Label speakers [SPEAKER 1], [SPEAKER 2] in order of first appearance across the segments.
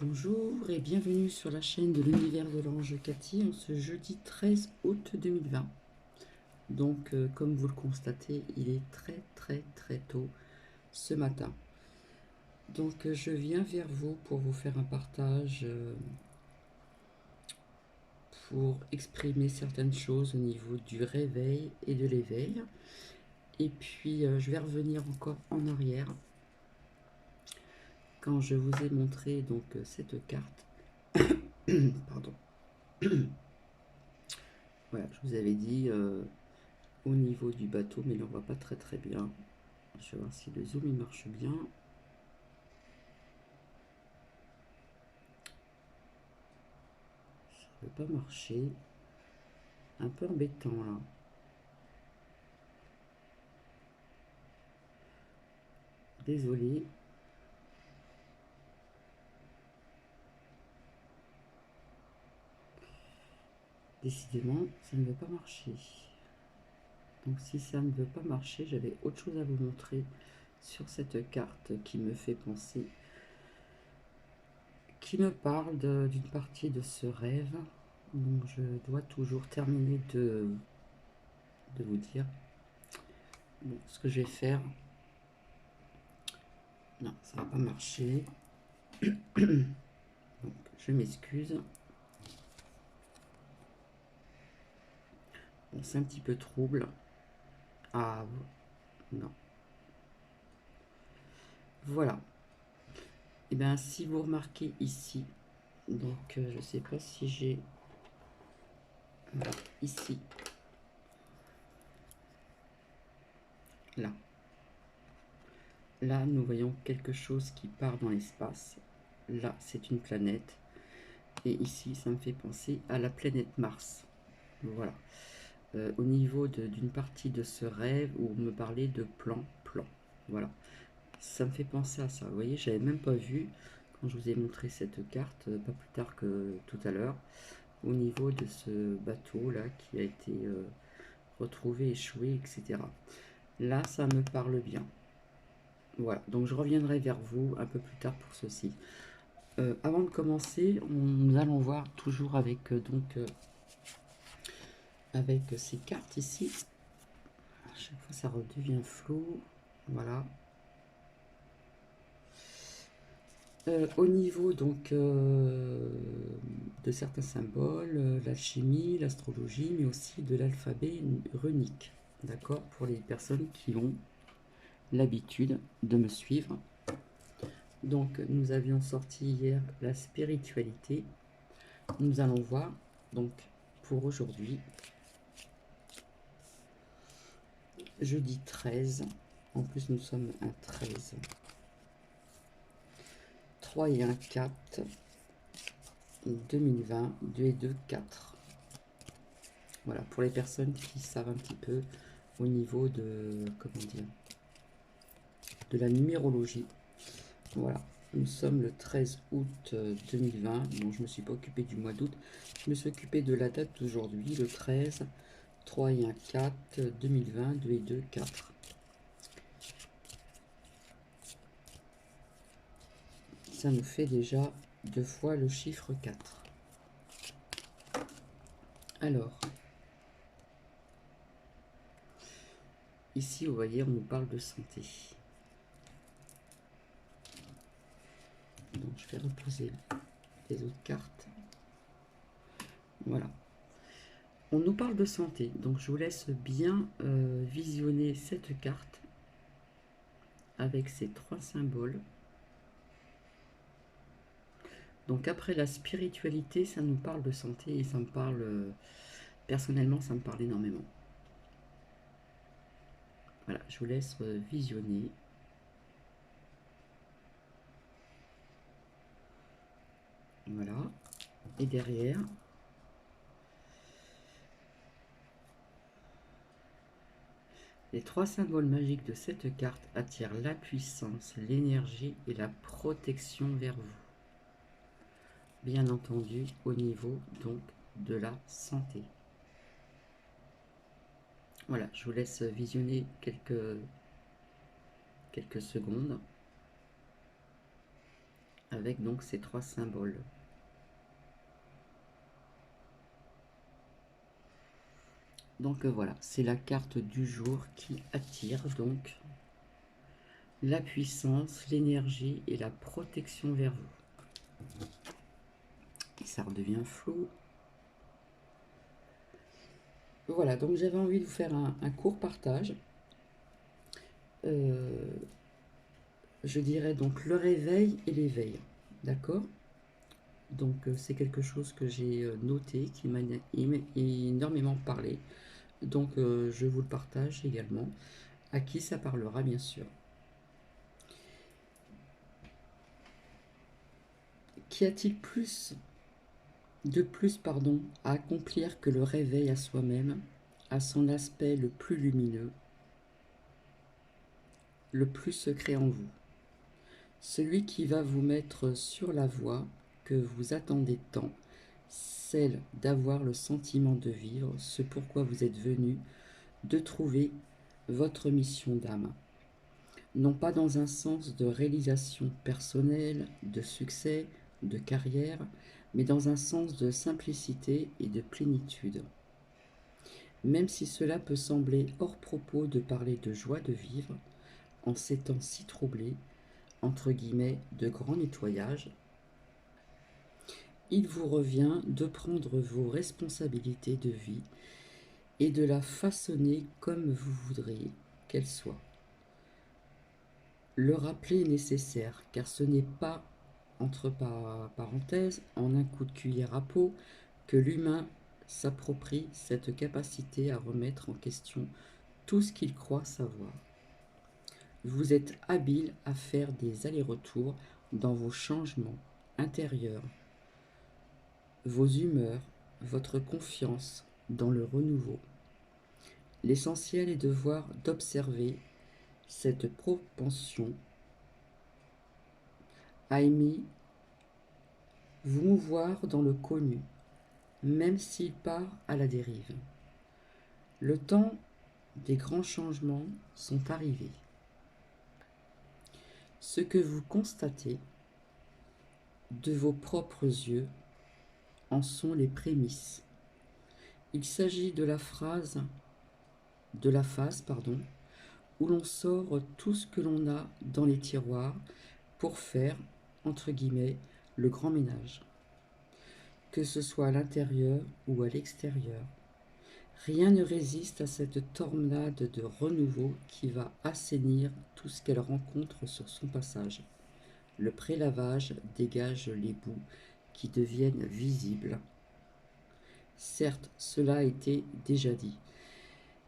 [SPEAKER 1] Bonjour et bienvenue sur la chaîne de l'univers de l'ange Cathy en ce jeudi 13 août 2020. Donc, comme vous le constatez, il est très tôt ce matin. Donc, je viens vers vous pour vous faire un partage, pour exprimer certaines choses au niveau du réveil et de l'éveil. Et puis, je vais revenir encore en arrière quand je vous ai montré donc cette carte. Pardon. Voilà, je vous avais dit au niveau du bateau, mais là on voit pas très bien. Je vais voir si le zoom il marche bien. Ça ne veut pas marcher. Un peu embêtant là. Désolé. Décidément, ça ne veut pas marcher. Donc si ça ne veut pas marcher, j'avais autre chose à vous montrer sur cette carte qui me fait penser, qui me parle d'une partie de ce rêve. Donc je dois toujours terminer de vous dire. Bon, ce que je vais faire. Non, ça va pas marcher. Donc je m'excuse. Bon, c'est un petit peu trouble. Ah non. Voilà. Et bien si vous remarquez ici, donc je sais pas si j'ai ici, là. Là, nous voyons quelque chose qui part dans l'espace. Là, c'est une planète. Et ici, ça me fait penser à la planète Mars. Voilà. Au niveau d'une partie de ce rêve où on me parlait de plan. Voilà. Ça me fait penser à ça. Vous voyez, j'avais même pas vu quand je vous ai montré cette carte, pas plus tard que tout à l'heure, au niveau de ce bateau là qui a été retrouvé, échoué, etc. Là, ça me parle bien. Voilà, donc je reviendrai vers vous un peu plus tard pour ceci. Avant de commencer, nous allons voir toujours avec avec ces cartes ici. À chaque fois, ça redevient flou. Voilà. Au niveau donc de certains symboles, l'alchimie, l'astrologie, mais aussi de l'alphabet runique. D'accord, pour les personnes qui ont l'habitude de me suivre. Donc, nous avions sorti hier la spiritualité. Nous allons voir, donc, pour aujourd'hui, jeudi 13. En plus, nous sommes un 13. 3 et 1, 4. 2020, 2 et 2, 4. Voilà, pour les personnes qui savent un petit peu au niveau de, comment dire, de la numérologie. Voilà, nous sommes le 13 août 2020. Bon, je ne me suis pas occupé du mois d'août. Je me suis occupé de la date d'aujourd'hui, le 13, 3 et 1, 4, 2020, 2 et 2, 4. Ça nous fait déjà 2 fois le chiffre 4. Alors, ici, vous voyez, on nous parle de santé. Donc, je vais reposer les autres cartes. Voilà. On nous parle de santé, donc je vous laisse bien visionner cette carte avec ces 3 symboles. Donc après la spiritualité, ça nous parle de santé et ça me parle, personnellement, ça me parle énormément. Voilà, je vous laisse visionner. Voilà. Et derrière, les 3 symboles magiques de cette carte attirent la puissance, l'énergie et la protection vers vous. Bien entendu, au niveau donc de la santé. Voilà, je vous laisse visionner quelques secondes avec donc ces 3 symboles. Donc voilà, c'est la carte du jour qui attire donc la puissance, l'énergie et la protection vers vous. Et ça redevient flou. Voilà, donc j'avais envie de vous faire un court partage. Je dirais donc le réveil et l'éveil. D'accord? Donc c'est quelque chose que j'ai noté, qui m'a énormément parlé. Donc je vous le partage également. À qui ça parlera, bien sûr. Qu'y a-t-il pardon, à accomplir que le réveil à soi-même, à son aspect le plus lumineux, le plus secret en vous? Celui qui va vous mettre sur la voie que vous attendez tant, celle d'avoir le sentiment de vivre ce pourquoi vous êtes venu, de trouver votre mission d'âme. Non pas dans un sens de réalisation personnelle, de succès, de carrière, mais dans un sens de simplicité et de plénitude. Même si cela peut sembler hors propos de parler de joie de vivre, en ces temps si troublés, entre guillemets, de grand nettoyage, il vous revient de prendre vos responsabilités de vie et de la façonner comme vous voudriez qu'elle soit. Le rappeler est nécessaire, car ce n'est pas, entre parenthèses, en un coup de cuillère à peau, que l'humain s'approprie cette capacité à remettre en question tout ce qu'il croit savoir. Vous êtes habile à faire des allers-retours dans vos changements intérieurs, vos humeurs, votre confiance dans le renouveau. L'essentiel est de voir, d'observer cette propension à aimer vous mouvoir dans le connu, même s'il part à la dérive. Le temps des grands changements sont arrivés. Ce que vous constatez de vos propres yeux en sont les prémices. Il s'agit de la phase, où l'on sort tout ce que l'on a dans les tiroirs pour faire, entre guillemets, le grand ménage. Que ce soit à l'intérieur ou à l'extérieur, rien ne résiste à cette tornade de renouveau qui va assainir tout ce qu'elle rencontre sur son passage. Le prélavage dégage les boues qui deviennent visibles. Certes, cela a été déjà dit,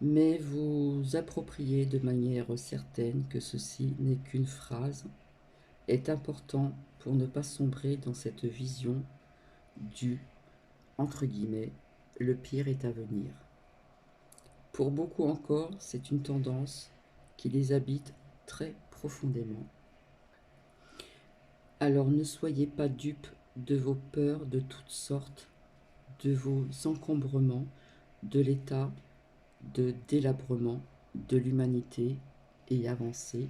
[SPEAKER 1] mais vous appropriez de manière certaine que ceci n'est qu'une phrase, est important pour ne pas sombrer dans cette vision du, entre guillemets, le pire est à venir. Pour beaucoup encore, c'est une tendance qui les habite très profondément. Alors ne soyez pas dupes de vos peurs de toutes sortes, de vos encombrements, de l'état de délabrement de l'humanité et avancez,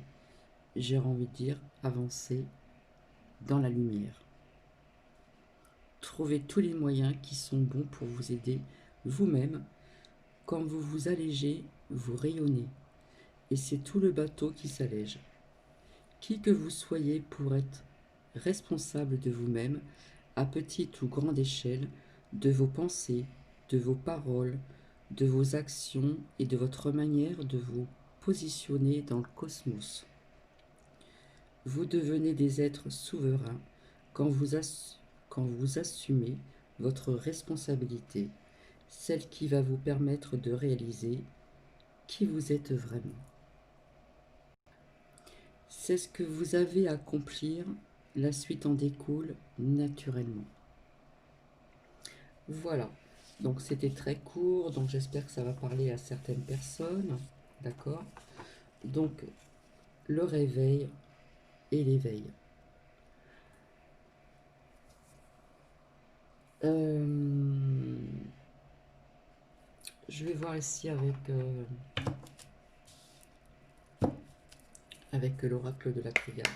[SPEAKER 1] j'ai envie de dire avancez dans la lumière. Trouvez tous les moyens qui sont bons pour vous aider vous-même. Quand vous vous allégez, vous rayonnez, et c'est tout le bateau qui s'allège. Qui que vous soyez pour être responsable de vous-même, à petite ou grande échelle, de vos pensées, de vos paroles, de vos actions et de votre manière de vous positionner dans le cosmos. Vous devenez des êtres souverains quand vous assumez votre responsabilité, celle qui va vous permettre de réaliser qui vous êtes vraiment. C'est ce que vous avez à accomplir, la suite en découle naturellement. Voilà, donc c'était très court, donc j'espère que ça va parler à certaines personnes, d'accord? Donc, le réveil et l'éveil. Je vais voir ici avec l'oracle de la Triade.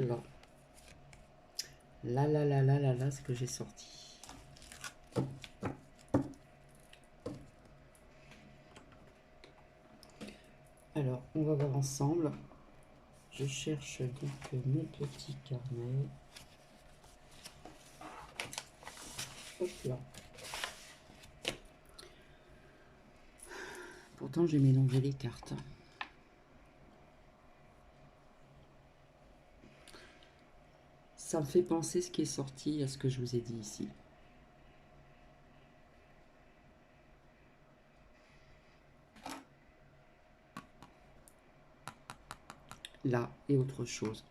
[SPEAKER 1] là. Là, là, là, là, là, là, ce que j'ai sorti. Alors, on va voir ensemble. Je cherche donc mon petit carnet. Hop là. Pourtant, j'ai mélangé les cartes. Ça me fait penser ce qui est sorti à ce que je vous ai dit ici. Là et autre chose.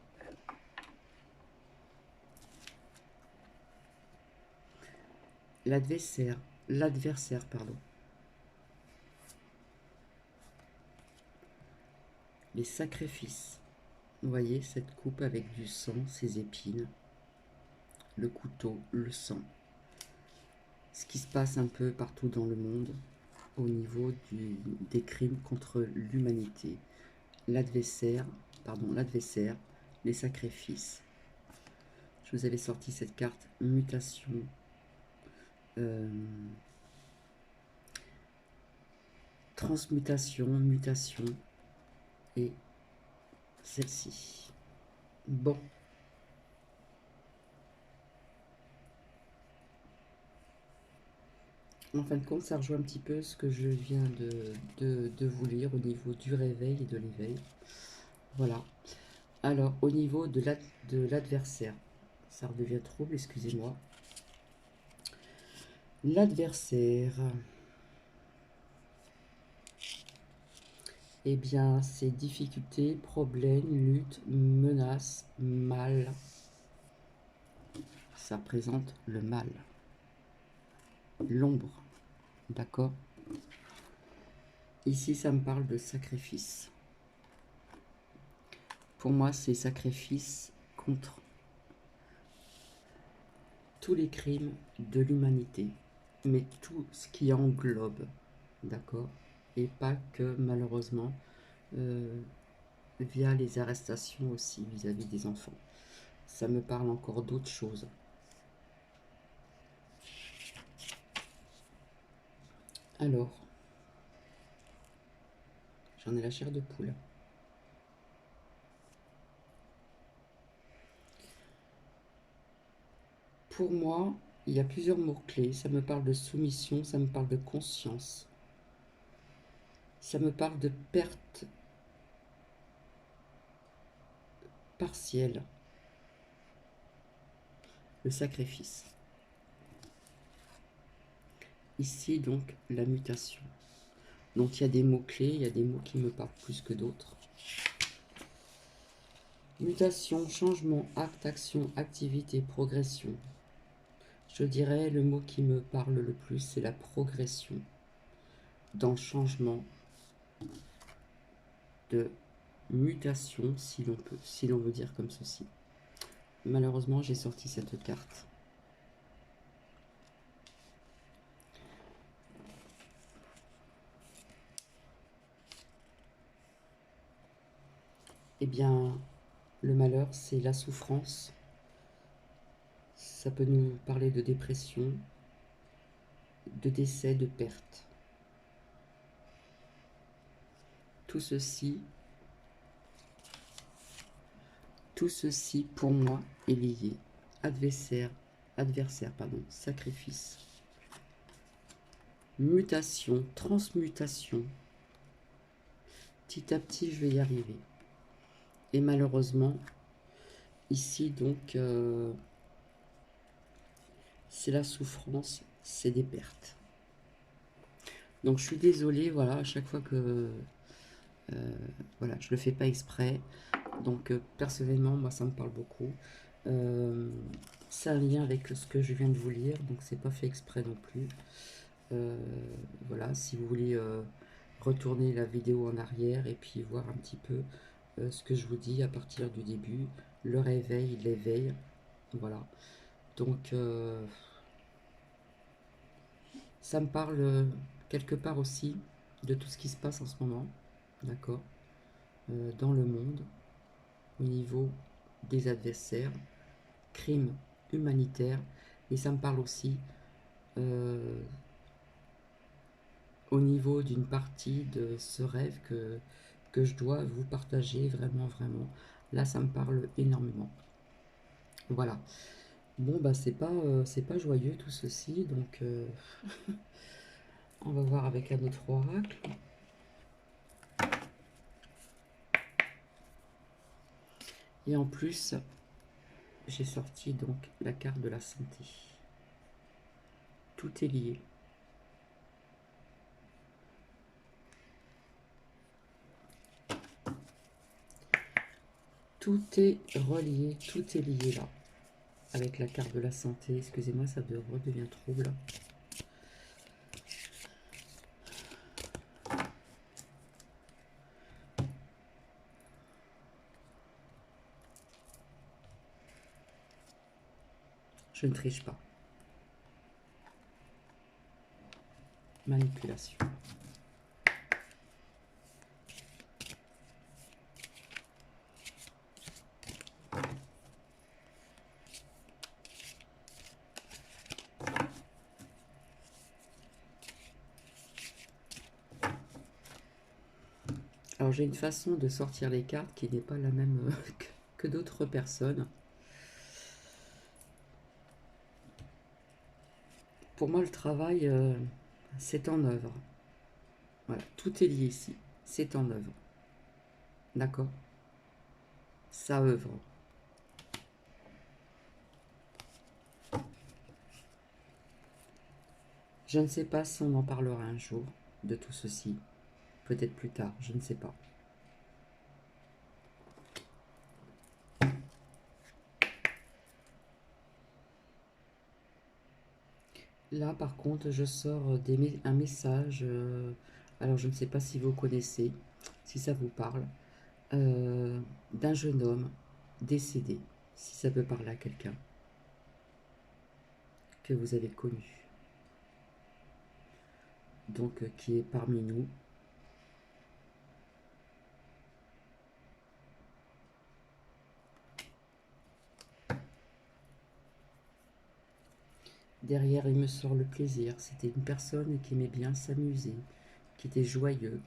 [SPEAKER 1] L'adversaire, pardon. Les sacrifices. Vous voyez cette coupe avec du sang, ces épines, le couteau, le sang. Ce qui se passe un peu partout dans le monde au niveau des crimes contre l'humanité. L'adversaire, les sacrifices. Je vous avais sorti cette carte mutation. Transmutation, mutation et celle-ci. Bon. En fin de compte, ça rejoint un petit peu ce que je viens de vous lire au niveau du réveil et de l'éveil. Voilà. Alors, au niveau de l'adversaire, ça redevient trouble, excusez-moi. L'adversaire, eh bien, c'est difficultés, problèmes, lutte, menaces, mal. Ça représente le mal. L'ombre. D'accord? Ici, ça me parle de sacrifice. Pour moi, c'est sacrifice contre tous les crimes de l'humanité, mais tout ce qui englobe, d'accord? Et pas que, malheureusement, via les arrestations aussi vis-à-vis des enfants. Ça me parle encore d'autres choses. Alors, j'en ai la chair de poule. Pour moi, il y a plusieurs mots-clés. Ça me parle de soumission, ça me parle de conscience. Ça me parle de perte partielle. Le sacrifice. Ici, donc, la mutation. Donc, il y a des mots-clés, il y a des mots qui me parlent plus que d'autres. Mutation, changement, acte, action, activité, progression. Je dirais le mot qui me parle le plus, c'est la progression dans le changement de mutation, si l'on peut, si l'on veut dire comme ceci. Malheureusement, j'ai sorti cette carte. Eh bien, le malheur, c'est la souffrance. Ça peut nous parler de dépression, de décès, de perte. Tout ceci pour moi est lié. Adversaire, sacrifice, mutation, transmutation. Petit à petit, je vais y arriver. Et malheureusement, ici, donc, c'est la souffrance, c'est des pertes. Donc, je suis désolée, voilà, à chaque fois que... voilà, je le fais pas exprès. Donc, personnellement, moi, ça me parle beaucoup. C'est un lien avec ce que je viens de vous lire, donc c'est pas fait exprès non plus. Voilà, si vous voulez retourner la vidéo en arrière et puis voir un petit peu ce que je vous dis à partir du début, le réveil, l'éveil, voilà. Donc, ça me parle quelque part aussi de tout ce qui se passe en ce moment, d'accord, dans le monde, au niveau des adversaires, crime humanitaire, et ça me parle aussi au niveau d'une partie de ce rêve que je dois vous partager vraiment, vraiment. Là, ça me parle énormément. Voilà. Bon, bah, c'est pas joyeux tout ceci, donc on va voir avec un autre oracle. Et en plus, j'ai sorti donc la carte de la santé. Tout est lié. Tout est relié, tout est lié là. Avec la carte de la santé, excusez-moi, ça redevient trouble. Je ne triche pas. Manipulation. Alors j'ai une façon de sortir les cartes qui n'est pas la même que d'autres personnes. Pour moi, le travail, c'est en œuvre. Voilà, tout est lié ici. C'est en œuvre. D'accord? Ça œuvre. Je ne sais pas si on en parlera un jour de tout ceci. Peut-être plus tard, je ne sais pas. Là, par contre, je sors un message. Alors, je ne sais pas si vous connaissez, si ça vous parle, d'un jeune homme décédé, si ça peut parler à quelqu'un que vous avez connu. Donc, qui est parmi nous. Derrière, il me sort le plaisir. C'était une personne qui aimait bien s'amuser, qui était joyeux,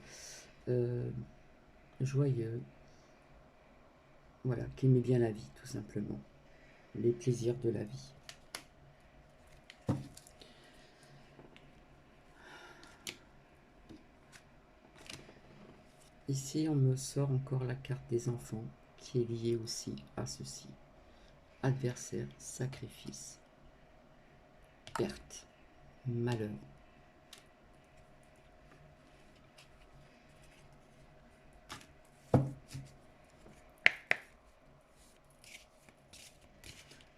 [SPEAKER 1] joyeux, voilà, qui aimait bien la vie, tout simplement. Les plaisirs de la vie. Ici, on me sort encore la carte des enfants, qui est liée aussi à ceci. Adversaire, sacrifice, perte, malheur.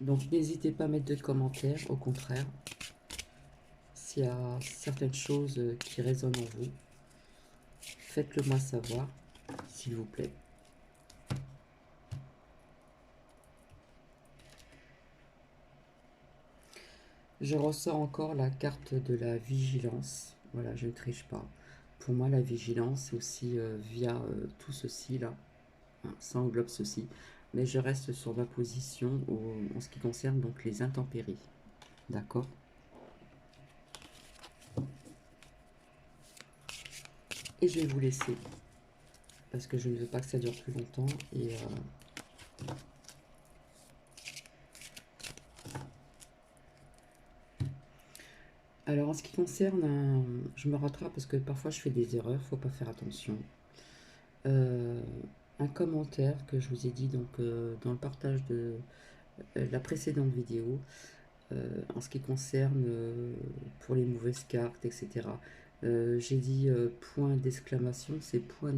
[SPEAKER 1] Donc n'hésitez pas à mettre de commentaires, au contraire, s'il y a certaines choses qui résonnent en vous, faites-le moi savoir, s'il vous plaît. Je ressors encore la carte de la vigilance. Voilà, je ne triche pas. Pour moi, la vigilance, c'est aussi via tout ceci là. Hein, ça englobe ceci. Mais je reste sur ma position en ce qui concerne donc les intempéries. D'accord? Et je vais vous laisser. Parce que je ne veux pas que ça dure plus longtemps. Et alors en ce qui concerne, je me rattrape parce que parfois je fais des erreurs, faut pas faire attention. Un commentaire que je vous ai dit donc dans le partage de la précédente vidéo, en ce qui concerne pour les mauvaises cartes, etc. J'ai dit point d'exclamation, c'est point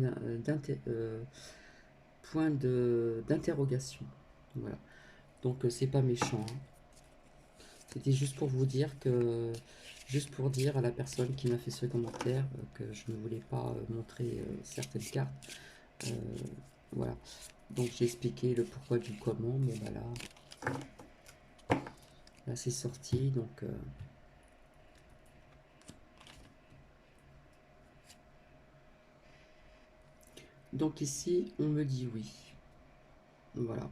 [SPEAKER 1] d'interrogation. Voilà. Donc c'est pas méchant. Hein. C'était juste pour vous dire que, juste pour dire à la personne qui m'a fait ce commentaire que je ne voulais pas montrer certaines cartes. Voilà. Donc j'ai expliqué le pourquoi du comment. Bon bah là c'est sorti. Donc ici on me dit oui. Voilà.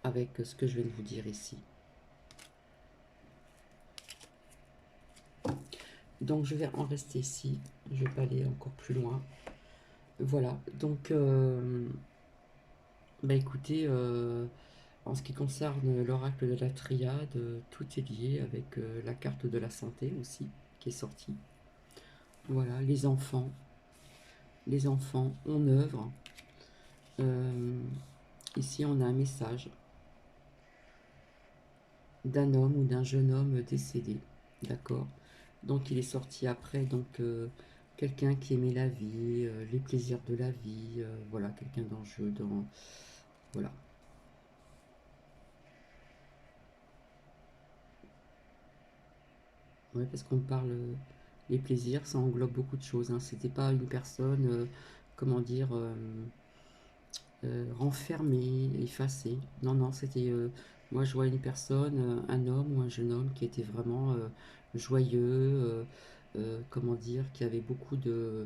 [SPEAKER 1] avec ce que je viens de vous dire ici. Donc je vais en rester ici, je vais pas aller encore plus loin. Voilà, donc bah écoutez, en ce qui concerne l'oracle de la triade, tout est lié avec la carte de la santé aussi qui est sortie. Voilà, les enfants, on œuvre. Ici on a un message d'un homme ou d'un jeune homme décédé, d'accord. Donc il est sorti après, donc quelqu'un qui aimait la vie, les plaisirs de la vie, voilà, quelqu'un d'enjeu, voilà. Ouais, parce qu'on parle, les plaisirs, ça englobe beaucoup de choses, hein. C'était pas une personne, comment dire, renfermée, effacée. Non, non, c'était, moi je vois une personne, un homme ou un jeune homme qui était vraiment joyeux, comment dire, qui avait beaucoup euh,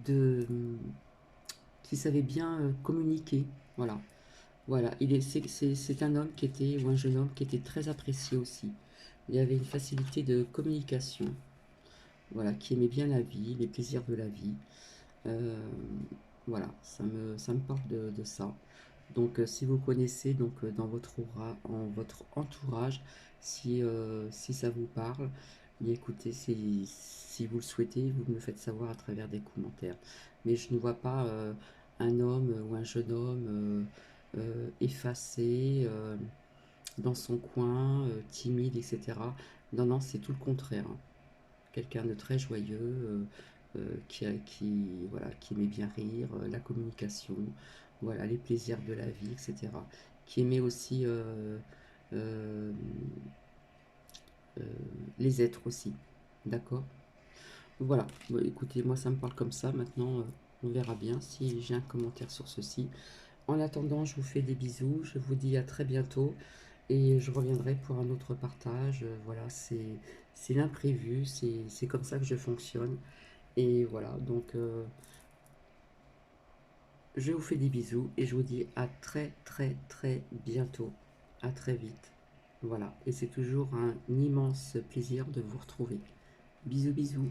[SPEAKER 1] de qui savait bien communiquer. Voilà. Voilà. C'est un homme qui était, ou un jeune homme qui était très apprécié aussi. Il avait une facilité de communication. Voilà. Qui aimait bien la vie, les plaisirs de la vie. Euh, voilà. Ça me parle de ça. Donc, si vous connaissez donc dans votre entourage, si ça vous parle, bien écoutez, si vous le souhaitez, vous me le faites savoir à travers des commentaires. Mais je ne vois pas un homme ou un jeune homme effacé dans son coin, timide, etc. Non, non, c'est tout le contraire, hein. Quelqu'un de très joyeux, voilà, qui aimait bien rire, la communication, voilà, les plaisirs de la vie, etc. Qui aimait aussi euh, euh, les êtres aussi. D'accord. Voilà. Bon, écoutez, moi ça me parle comme ça. Maintenant, on verra bien si j'ai un commentaire sur ceci. En attendant, je vous fais des bisous. Je vous dis à très bientôt. Et je reviendrai pour un autre partage. Voilà, c'est l'imprévu. C'est comme ça que je fonctionne. Et voilà, donc je vous fais des bisous et je vous dis à très très très bientôt. À très vite. Voilà, et c'est toujours un immense plaisir de vous retrouver. Bisous bisous.